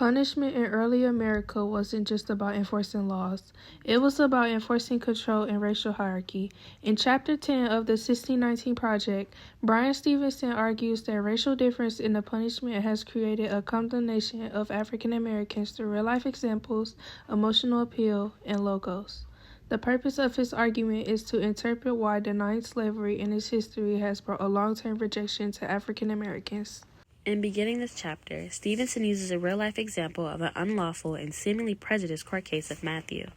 Punishment in early America wasn't just about enforcing laws. It was about enforcing control and racial hierarchy. In Chapter 10 of the 1619 Project, Bryan Stevenson argues that racial difference in the punishment has created a condemnation of African Americans through real-life examples, emotional appeal, and logos. The purpose of his argument is to interpret why denying slavery in its history has brought a long-term rejection to African Americans. In beginning this chapter, Stevenson uses a real-life example of an unlawful and seemingly prejudiced court case of Matthew.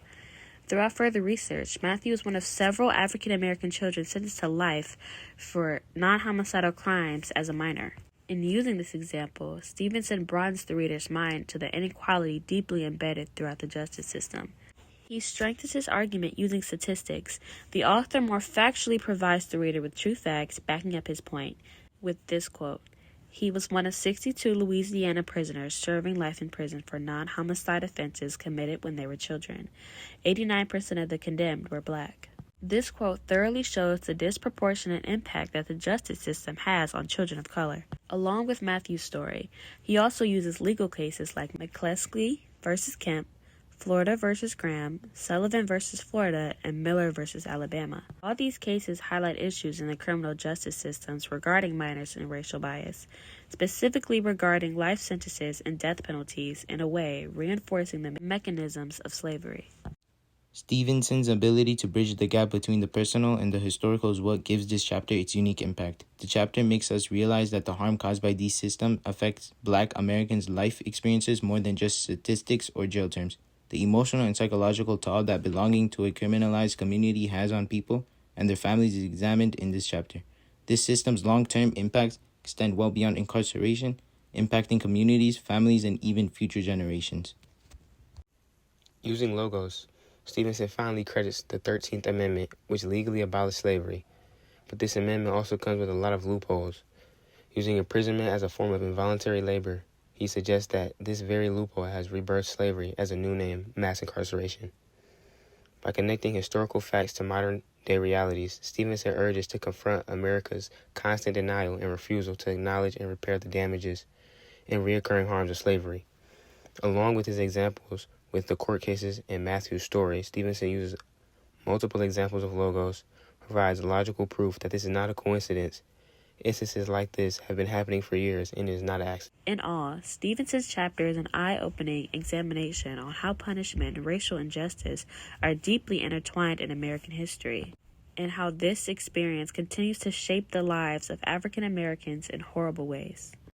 Throughout further research, Matthew is one of several African-American children sentenced to life for non-homicidal crimes as a minor. In using this example, Stevenson broadens the reader's mind to the inequality deeply embedded throughout the justice system. He strengthens his argument using statistics. The author more factually provides the reader with true facts backing up his point, with this quote: "He was one of 62 Louisiana prisoners serving life in prison for non-homicide offenses committed when they were children. 89% of the condemned were black." This quote thoroughly shows the disproportionate impact that the justice system has on children of color. Along with Matthew's story, he also uses legal cases like McCleskey v. Kemp, Florida v. Graham, Sullivan v. Florida, and Miller v. Alabama. All these cases highlight issues in the criminal justice systems regarding minors and racial bias, specifically regarding life sentences and death penalties, in a way reinforcing the mechanisms of slavery. Stevenson's ability to bridge the gap between the personal and the historical is what gives this chapter its unique impact. The chapter makes us realize that the harm caused by these systems affects Black Americans' life experiences more than just statistics or jail terms. The emotional and psychological toll that belonging to a criminalized community has on people and their families is examined in this chapter. This system's long-term impacts extend well beyond incarceration, impacting communities, families, and even future generations. Using logos, Stevenson finally credits the 13th Amendment, which legally abolished slavery. But this amendment also comes with a lot of loopholes. Using imprisonment as a form of involuntary labor, he suggests that this very loophole has rebirthed slavery as a new name, mass incarceration. By connecting historical facts to modern-day realities, Stevenson urges to confront America's constant denial and refusal to acknowledge and repair the damages and reoccurring harms of slavery. Along with his examples with the court cases and Matthew's story, Stevenson uses multiple examples of logos, provides logical proof that this is not a coincidence. Instances like this have been happening for years and it is not an accident. In all, Stevenson's chapter is an eye-opening examination on how punishment and racial injustice are deeply intertwined in American history, and how this experience continues to shape the lives of African Americans in horrible ways.